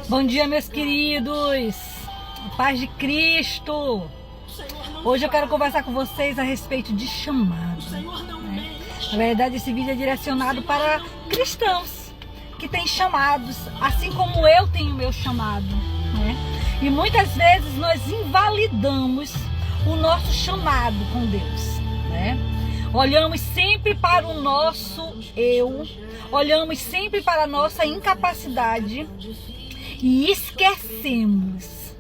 Bom dia, meus queridos, paz de Cristo. Hoje eu quero conversar com vocês a respeito de chamado, né? Na verdade, esse vídeo é direcionado para cristãos que têm chamados, assim como eu tenho meu chamado, né? E muitas vezes nós invalidamos o nosso chamado com Deus, né? Olhamos sempre para o nosso eu, olhamos sempre para a nossa incapacidade e esquecemos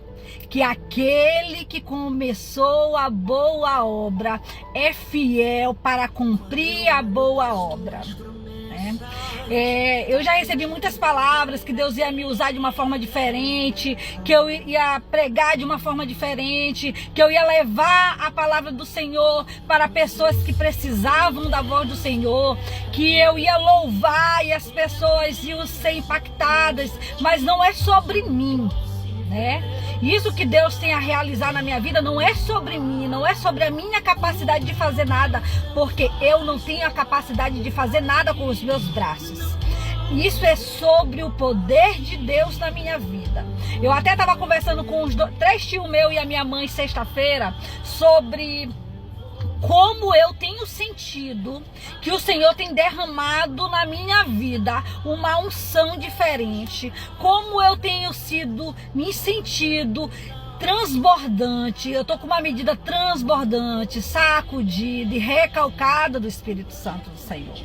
que aquele que começou a boa obra é fiel para cumprir a boa obra, né? Eu já recebi muitas palavras que Deus ia me usar de uma forma diferente, que eu ia pregar de uma forma diferente, que eu ia levar a palavra do Senhor para pessoas que precisavam da voz do Senhor, que eu ia louvar e as pessoas iam ser impactadas, mas não é sobre mim, né? Isso que Deus tem a realizar na minha vida não é sobre mim, não é sobre a minha capacidade de fazer nada, porque eu não tenho a capacidade de fazer nada com os meus braços. Isso é sobre o poder de Deus na minha vida. Eu até estava conversando com os três tios meus e a minha mãe sexta-feira sobre como eu tenho sentido que o Senhor tem derramado na minha vida uma unção diferente, como eu tenho me sentido transbordante. Eu tô com uma medida transbordante, sacudida e recalcada do Espírito Santo do Senhor.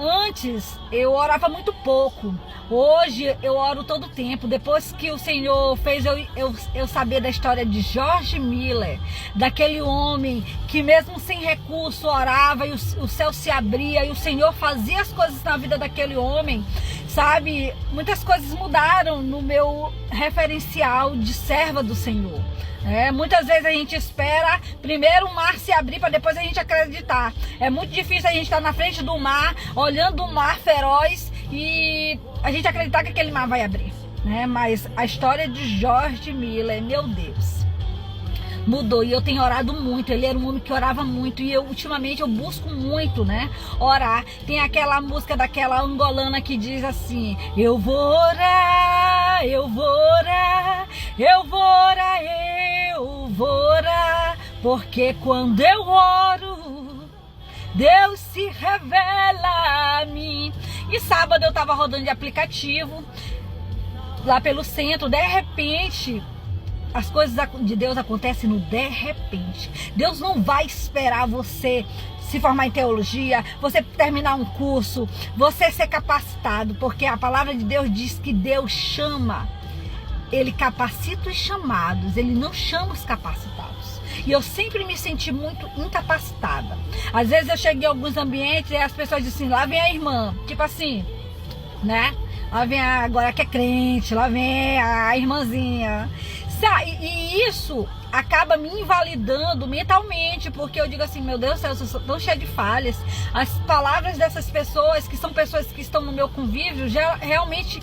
Antes eu orava muito pouco, hoje eu oro todo o tempo. Depois que o Senhor fez eu saber da história de George Miller, daquele homem que mesmo sem recurso orava e o céu se abria e o Senhor fazia as coisas na vida daquele homem, sabe? Muitas coisas mudaram no meu referencial de serva do Senhor. Muitas vezes a gente espera primeiro o mar se abrir para depois a gente acreditar. É muito difícil a gente estar na frente do mar, olhando o mar feroz e a gente acreditar que aquele mar vai abrir, né? Mas a história de George Miller, meu Deus, mudou. E eu tenho orado muito. Ele era um homem que orava muito e ultimamente eu busco muito, né, orar. Tem aquela música daquela angolana que diz assim: eu vou orar, eu vou orar, eu vou orar, eu vou orar, porque quando eu oro, Deus se revela a mim. E sábado eu tava rodando de aplicativo lá pelo centro, de repente as coisas de Deus acontecem no de repente. Deus não vai esperar você se formar em teologia, você terminar um curso, você ser capacitado, porque a palavra de Deus diz que Deus chama, Ele capacita os chamados, Ele não chama os capacitados. E eu sempre me senti muito incapacitada. Às vezes eu cheguei em alguns ambientes e as pessoas dizem assim: lá vem a irmã, tipo assim, né? Lá vem agora que é crente, lá vem a irmãzinha. E isso acaba me invalidando mentalmente, porque eu digo assim: meu Deus do céu, eu sou tão cheia de falhas. As palavras dessas pessoas, que são pessoas que estão no meu convívio, já realmente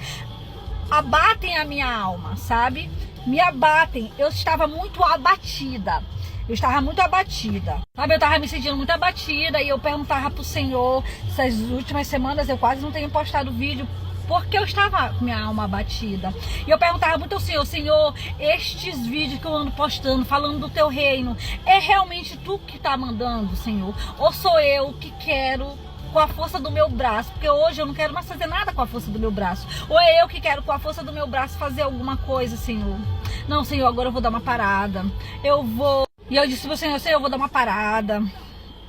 abatem a minha alma, sabe? Me abatem. Eu estava muito abatida. Sabe, eu estava me sentindo muito abatida e eu perguntava pro Senhor. Essas últimas semanas eu quase não tenho postado vídeo, porque eu estava com minha alma abatida. E eu perguntava muito ao Senhor: Senhor, estes vídeos que eu ando postando, falando do teu reino, é realmente tu que tá mandando, Senhor? Ou sou eu que quero com a força do meu braço? Porque hoje eu não quero mais fazer nada com a força do meu braço. Ou é eu que quero com a força do meu braço fazer alguma coisa, Senhor? Não, Senhor, agora eu vou dar uma parada. E eu disse pro Senhor: Senhor, eu vou dar uma parada.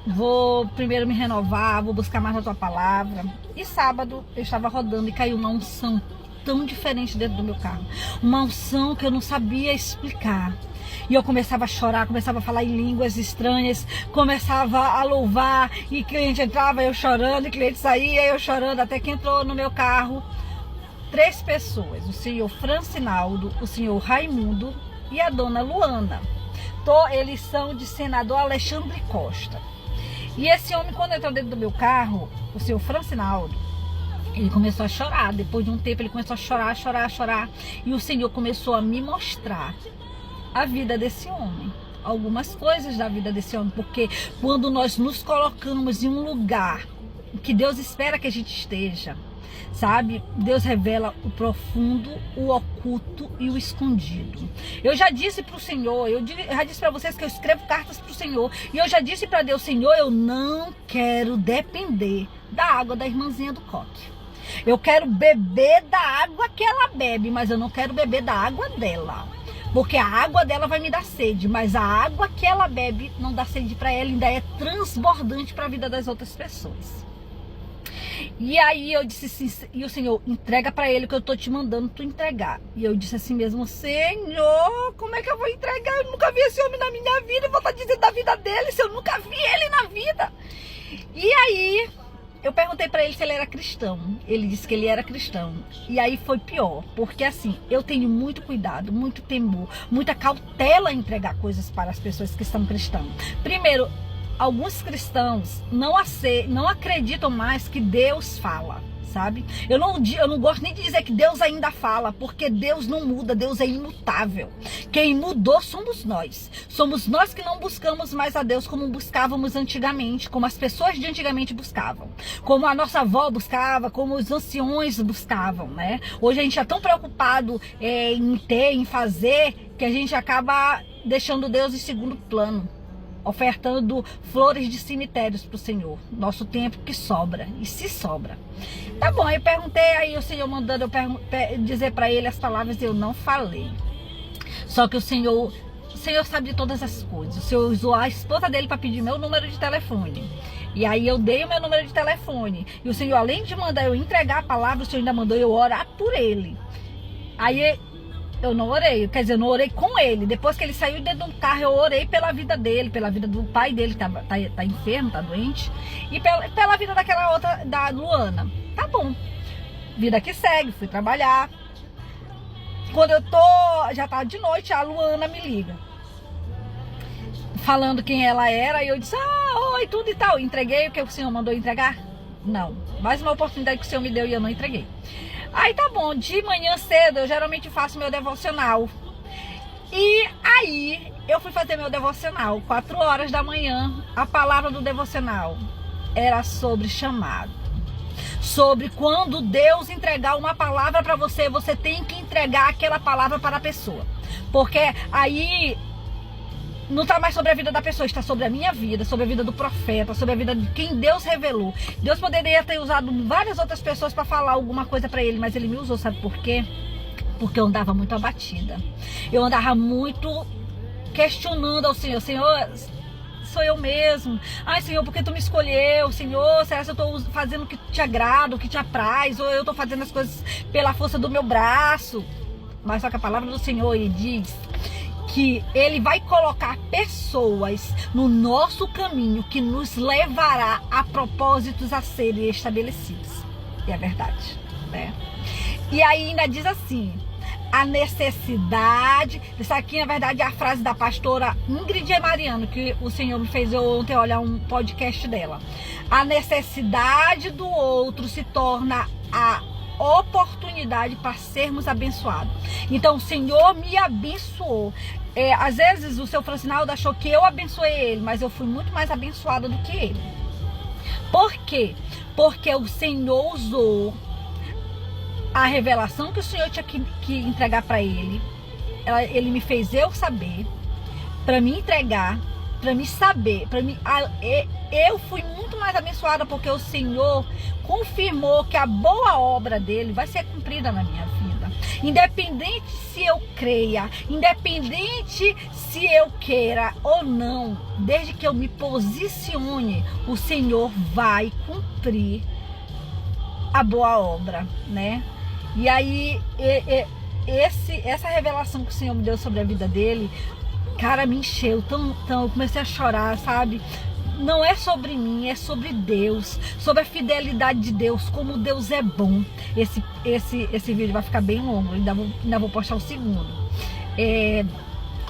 Vou primeiro me renovar, vou buscar mais a tua palavra. E sábado eu estava rodando e caiu uma unção tão diferente dentro do meu carro. Uma unção que eu não sabia explicar. E eu começava a chorar, começava a falar em línguas estranhas, começava a louvar, e cliente entrava, eu chorando, e cliente saía, eu chorando, até que entrou no meu carro 3 pessoas: o senhor Francinaldo, o senhor Raimundo e a dona Luana. Eles são de senador Alexandre Costa. E esse homem, quando entrou dentro do meu carro, o senhor Francinaldo, ele começou a chorar. Depois de um tempo ele começou a chorar. E o Senhor começou a me mostrar a vida desse homem, algumas coisas da vida desse homem. Porque quando nós nos colocamos em um lugar que Deus espera que a gente esteja, sabe? Deus revela o profundo, o oculto e o escondido. Eu já disse para o Senhor, eu já disse para vocês que eu escrevo cartas para o Senhor, e eu já disse para Deus: Senhor, eu não quero depender da água da irmãzinha do coque. Eu quero beber da água que ela bebe, mas eu não quero beber da água dela. Porque a água dela vai me dar sede, mas a água que ela bebe não dá sede para ela, ainda é transbordante para a vida das outras pessoas. E aí eu disse assim, e o Senhor: entrega para ele o que eu tô te mandando tu entregar. E eu disse assim mesmo: Senhor, como é que eu vou entregar? Eu nunca vi esse homem na minha vida, eu vou estar dizendo da vida dele se eu nunca vi ele na vida. E aí eu perguntei para ele se ele era cristão. Ele disse que ele era cristão. E aí foi pior, porque assim, eu tenho muito cuidado, muito temor, muita cautela em entregar coisas para as pessoas que são cristãs. Primeiro, alguns cristãos não acreditam mais que Deus fala, sabe? Eu não gosto nem de dizer que Deus ainda fala, porque Deus não muda, Deus é imutável. Quem mudou somos nós. Somos nós que não buscamos mais a Deus como buscávamos antigamente, como as pessoas de antigamente buscavam, como a nossa avó buscava, como os anciões buscavam, né? Hoje a gente é tão preocupado em ter, em fazer, que a gente acaba deixando Deus em segundo plano, ofertando flores de cemitérios para o Senhor. Nosso tempo que sobra, e se sobra. Tá bom, eu perguntei, aí o Senhor mandando eu dizer para ele as palavras, eu não falei. Só que o Senhor sabe de todas as coisas. O Senhor usou a esposa dele para pedir meu número de telefone. E aí eu dei o meu número de telefone. E o Senhor, além de mandar eu entregar a palavra, o Senhor ainda mandou eu orar por ele. Aí eu não orei, quer dizer, eu não orei com ele. Depois que ele saiu dentro do carro, eu orei pela vida dele, pela vida do pai dele, que tá enfermo, tá doente, e pela vida daquela outra, da Luana. Tá bom, vida que segue, fui trabalhar. Quando já tá de noite, a Luana me liga, falando quem ela era, e eu disse: oi, tudo e tal. Entreguei o que o Senhor mandou entregar? Não, mais uma oportunidade que o Senhor me deu e eu não entreguei. Aí tá bom, de manhã cedo eu geralmente faço meu devocional. E aí eu fui fazer meu devocional, 4 horas da manhã. A palavra do devocional era sobre chamado. Sobre quando Deus entregar uma palavra para você, você tem que entregar aquela palavra para a pessoa. Porque aí não está mais sobre a vida da pessoa, está sobre a minha vida, sobre a vida do profeta, sobre a vida de quem Deus revelou. Deus poderia ter usado várias outras pessoas para falar alguma coisa para ele, mas ele me usou, sabe por quê? Porque eu andava muito abatida. Eu andava muito questionando ao Senhor: Senhor, sou eu mesmo? Ai, Senhor, por que tu me escolheu? Senhor, será que eu estou fazendo o que te agrada, o que te apraz? Ou eu estou fazendo as coisas pela força do meu braço? Mas só que a palavra do Senhor, ele diz que ele vai colocar pessoas no nosso caminho que nos levará a propósitos a serem estabelecidos. E é verdade, né? E aí ainda diz assim: a necessidade, isso aqui na verdade é a frase da pastora Ingrid Mariano, que o Senhor me fez eu ontem olhar um podcast dela. A necessidade do outro se torna a oportunidade para sermos abençoados. Então o Senhor me abençoou. Às vezes o seu Francinaldo achou que eu abençoei ele, mas eu fui muito mais abençoada do que ele. Por quê? Porque o Senhor usou a revelação que o Senhor tinha que entregar para ele. Ele me fez eu saber, para me entregar, para me saber, eu fui muito mais abençoada, porque o Senhor confirmou que a boa obra dele vai ser cumprida na minha vida. Independente se eu creia, independente se eu queira ou não, desde que eu me posicione, o Senhor vai cumprir a boa obra, né? E aí, essa revelação que o Senhor me deu sobre a vida dele, cara, me encheu tão, eu comecei a chorar, sabe? Não é sobre mim, é sobre Deus, sobre a fidelidade de Deus, como Deus é bom. Esse vídeo vai ficar bem longo, ainda vou postar o segundo.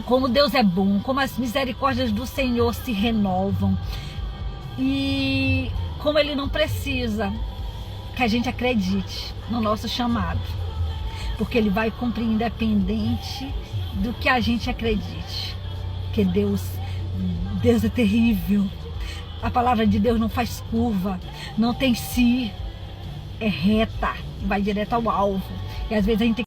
Como Deus é bom, como as misericórdias do Senhor se renovam, e como Ele não precisa que a gente acredite no nosso chamado, porque Ele vai cumprir independente do que a gente acredite. Porque Deus é terrível. A palavra de Deus não faz curva, não tem si. é reta, vai direto ao alvo. E às vezes a gente tem